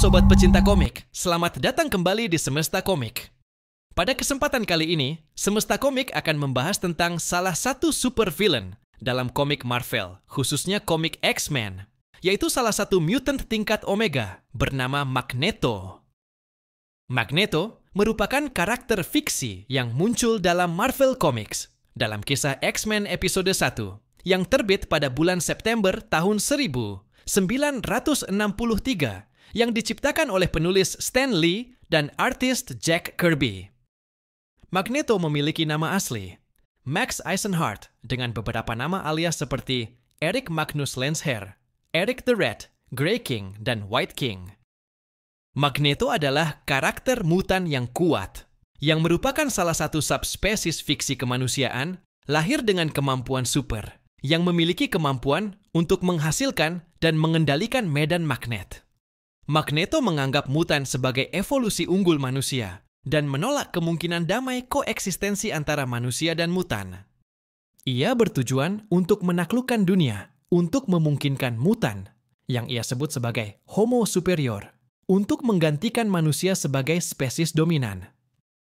sobat pecinta komik, selamat datang kembali di Semesta Komik. Pada kesempatan kali ini, Semesta Komik akan membahas tentang salah satu super villain dalam komik Marvel, khususnya komik X-Men, yaitu salah satu mutant tingkat Omega bernama Magneto. Magneto merupakan karakter fiksi yang muncul dalam Marvel Comics dalam kisah X-Men episode 1 yang terbit pada bulan September tahun 1963 yang diciptakan oleh penulis Stan Lee dan artis Jack Kirby. Magneto memiliki nama asli, Max Eisenhardt, dengan beberapa nama alias seperti Eric Magnus Lensherr, Eric the Red, Grey King, dan White King. Magneto adalah karakter mutan yang kuat, yang merupakan salah satu subspesies fiksi kemanusiaan, lahir dengan kemampuan super, yang memiliki kemampuan untuk menghasilkan dan mengendalikan medan magnet. Magneto menganggap mutan sebagai evolusi unggul manusia dan menolak kemungkinan damai koeksistensi antara manusia dan mutan. Ia bertujuan untuk menaklukkan dunia, untuk memungkinkan mutan, yang ia sebut sebagai Homo superior, untuk menggantikan manusia sebagai spesies dominan.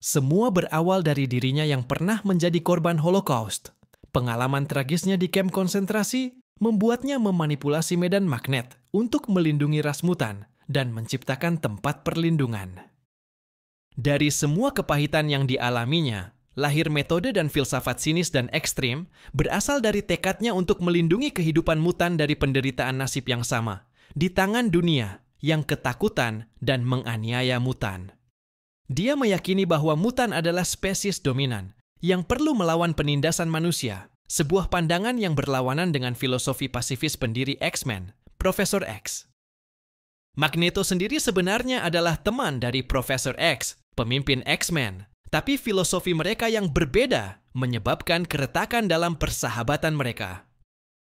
Semua berawal dari dirinya yang pernah menjadi korban Holocaust. Pengalaman tragisnya di kamp konsentrasi membuatnya memanipulasi medan magnet untuk melindungi ras mutan dan menciptakan tempat perlindungan. Dari semua kepahitan yang dialaminya, lahir metode dan filsafat sinis dan ekstrim berasal dari tekadnya untuk melindungi kehidupan mutan dari penderitaan nasib yang sama, di tangan dunia yang ketakutan dan menganiaya mutan. Dia meyakini bahwa mutan adalah spesies dominan yang perlu melawan penindasan manusia, sebuah pandangan yang berlawanan dengan filosofi pasifis pendiri X-Men, Profesor X. Magneto sendiri sebenarnya adalah teman dari Profesor X, pemimpin X-Men, tapi filosofi mereka yang berbeda menyebabkan keretakan dalam persahabatan mereka.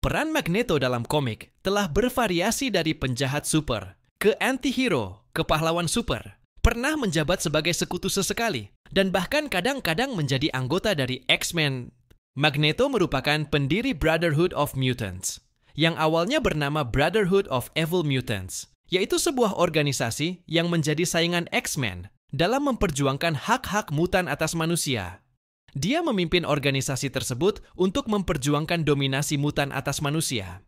Peran Magneto dalam komik telah bervariasi dari penjahat super ke anti-hero ke pahlawan super, pernah menjabat sebagai sekutu sesekali, dan bahkan kadang-kadang menjadi anggota dari X-Men. Magneto merupakan pendiri Brotherhood of Mutants, yang awalnya bernama Brotherhood of Evil Mutants, yaitu sebuah organisasi yang menjadi saingan X-Men dalam memperjuangkan hak-hak mutan atas manusia. Dia memimpin organisasi tersebut untuk memperjuangkan dominasi mutan atas manusia.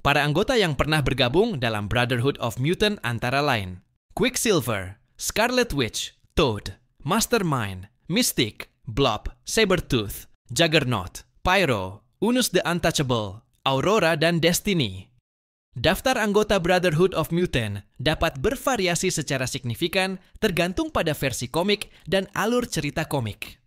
Para anggota yang pernah bergabung dalam Brotherhood of Mutant antara lain Quicksilver, Scarlet Witch, Toad, Mastermind, Mystique, Blob, Sabretooth, Juggernaut, Pyro, Unus the Untouchable, Aurora, dan Destiny. Daftar anggota Brotherhood of Mutant dapat bervariasi secara signifikan tergantung pada versi komik dan alur cerita komik.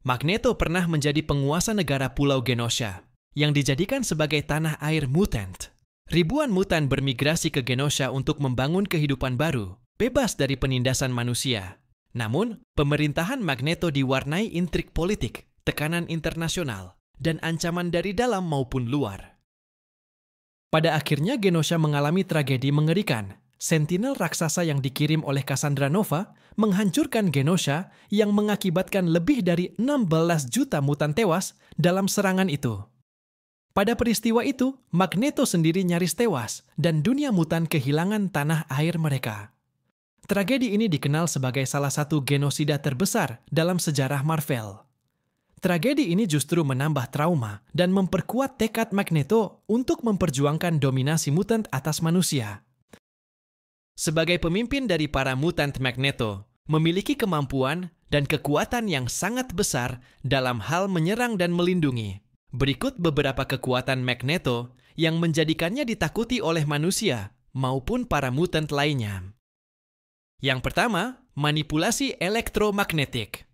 Magneto pernah menjadi penguasa negara Pulau Genosha, yang dijadikan sebagai tanah air mutant. Ribuan mutan bermigrasi ke Genosha untuk membangun kehidupan baru, bebas dari penindasan manusia. Namun, pemerintahan Magneto diwarnai intrik politik, tekanan internasional, dan ancaman dari dalam maupun luar. Pada akhirnya Genosha mengalami tragedi mengerikan. Sentinel raksasa yang dikirim oleh Cassandra Nova menghancurkan Genosha yang mengakibatkan lebih dari 16 juta mutan tewas dalam serangan itu. Pada peristiwa itu, Magneto sendiri nyaris tewas dan dunia mutan kehilangan tanah air mereka. Tragedi ini dikenal sebagai salah satu genosida terbesar dalam sejarah Marvel. Tragedi ini justru menambah trauma dan memperkuat tekad Magneto untuk memperjuangkan dominasi mutant atas manusia. Sebagai pemimpin dari para mutant, Magneto memiliki kemampuan dan kekuatan yang sangat besar dalam hal menyerang dan melindungi. Berikut beberapa kekuatan Magneto yang menjadikannya ditakuti oleh manusia maupun para mutant lainnya. Yang pertama, manipulasi elektromagnetik.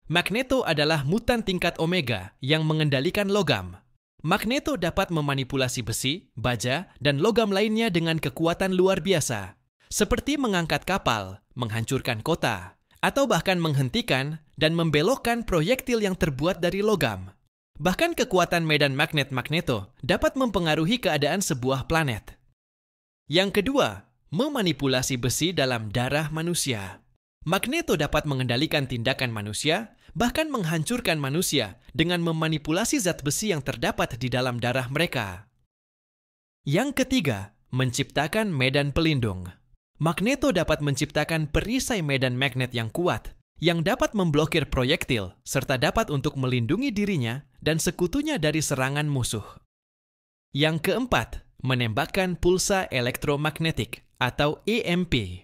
Magneto adalah mutan tingkat Omega yang mengendalikan logam. Magneto dapat memanipulasi besi, baja, dan logam lainnya dengan kekuatan luar biasa, seperti mengangkat kapal, menghancurkan kota, atau bahkan menghentikan dan membelokkan proyektil yang terbuat dari logam. Bahkan kekuatan medan magnet Magneto dapat mempengaruhi keadaan sebuah planet. Yang kedua, memanipulasi besi dalam darah manusia. Magneto dapat mengendalikan tindakan manusia, bahkan menghancurkan manusia dengan memanipulasi zat besi yang terdapat di dalam darah mereka. Yang ketiga, menciptakan medan pelindung. Magneto dapat menciptakan perisai medan magnet yang kuat, yang dapat memblokir proyektil, serta dapat untuk melindungi dirinya dan sekutunya dari serangan musuh. Yang keempat, menembakkan pulsa elektromagnetik atau EMP.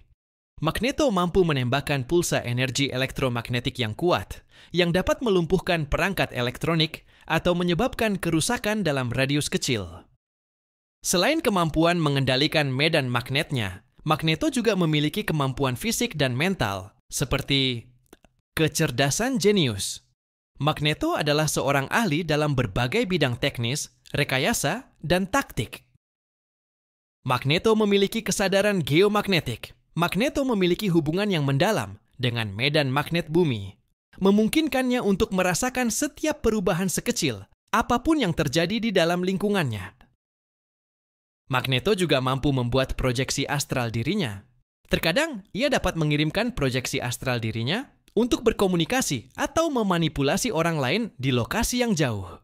Magneto mampu menembakkan pulsa energi elektromagnetik yang kuat, yang dapat melumpuhkan perangkat elektronik atau menyebabkan kerusakan dalam radius kecil. Selain kemampuan mengendalikan medan magnetnya, Magneto juga memiliki kemampuan fisik dan mental, seperti kecerdasan jenius. Magneto adalah seorang ahli dalam berbagai bidang teknis, rekayasa, dan taktik. Magneto memiliki kesadaran geomagnetik. Magneto memiliki hubungan yang mendalam dengan medan magnet bumi, memungkinkannya untuk merasakan setiap perubahan sekecil, apapun yang terjadi di dalam lingkungannya. Magneto juga mampu membuat proyeksi astral dirinya. Terkadang, ia dapat mengirimkan proyeksi astral dirinya untuk berkomunikasi atau memanipulasi orang lain di lokasi yang jauh.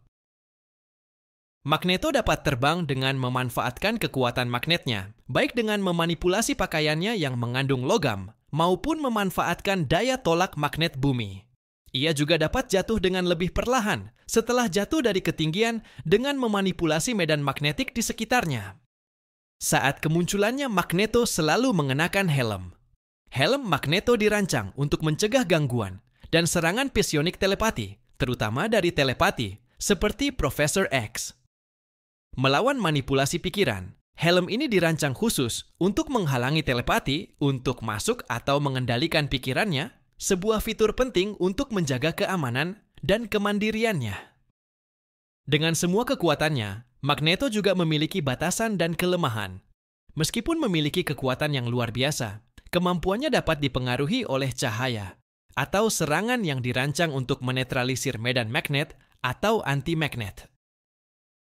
Magneto dapat terbang dengan memanfaatkan kekuatan magnetnya, baik dengan memanipulasi pakaiannya yang mengandung logam, maupun memanfaatkan daya tolak magnet bumi. Ia juga dapat jatuh dengan lebih perlahan setelah jatuh dari ketinggian dengan memanipulasi medan magnetik di sekitarnya. Saat kemunculannya, Magneto selalu mengenakan helm. Helm Magneto dirancang untuk mencegah gangguan dan serangan psionik telepati, terutama dari telepati, seperti Profesor X. Melawan manipulasi pikiran, helm ini dirancang khusus untuk menghalangi telepati untuk masuk atau mengendalikan pikirannya, sebuah fitur penting untuk menjaga keamanan dan kemandiriannya. Dengan semua kekuatannya, Magneto juga memiliki batasan dan kelemahan. Meskipun memiliki kekuatan yang luar biasa, kemampuannya dapat dipengaruhi oleh cahaya atau serangan yang dirancang untuk menetralisir medan magnet atau anti-magnet.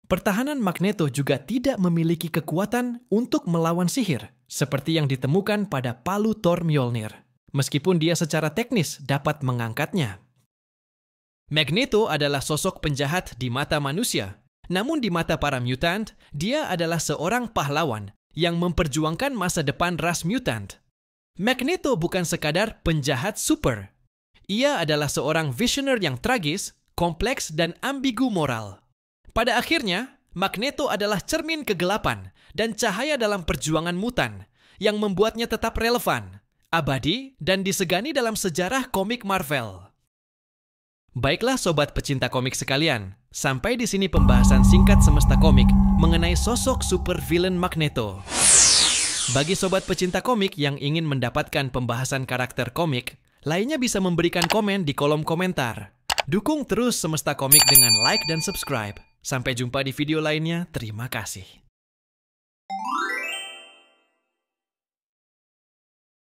Pertahanan Magneto juga tidak memiliki kekuatan untuk melawan sihir, seperti yang ditemukan pada palu Thor Mjolnir, meskipun dia secara teknis dapat mengangkatnya. Magneto adalah sosok penjahat di mata manusia, namun di mata para mutant, dia adalah seorang pahlawan yang memperjuangkan masa depan ras mutant. Magneto bukan sekadar penjahat super. Ia adalah seorang visioner yang tragis, kompleks, dan ambigu moral. Pada akhirnya, Magneto adalah cermin kegelapan dan cahaya dalam perjuangan mutant yang membuatnya tetap relevan, abadi, dan disegani dalam sejarah komik Marvel. Baiklah sobat pecinta komik sekalian, sampai di sini pembahasan singkat Semesta Komik mengenai sosok super villain Magneto. Bagi sobat pecinta komik yang ingin mendapatkan pembahasan karakter komik, lainnya bisa memberikan komen di kolom komentar. Dukung terus Semesta Komik dengan like dan subscribe. Sampai jumpa di video lainnya, terima kasih.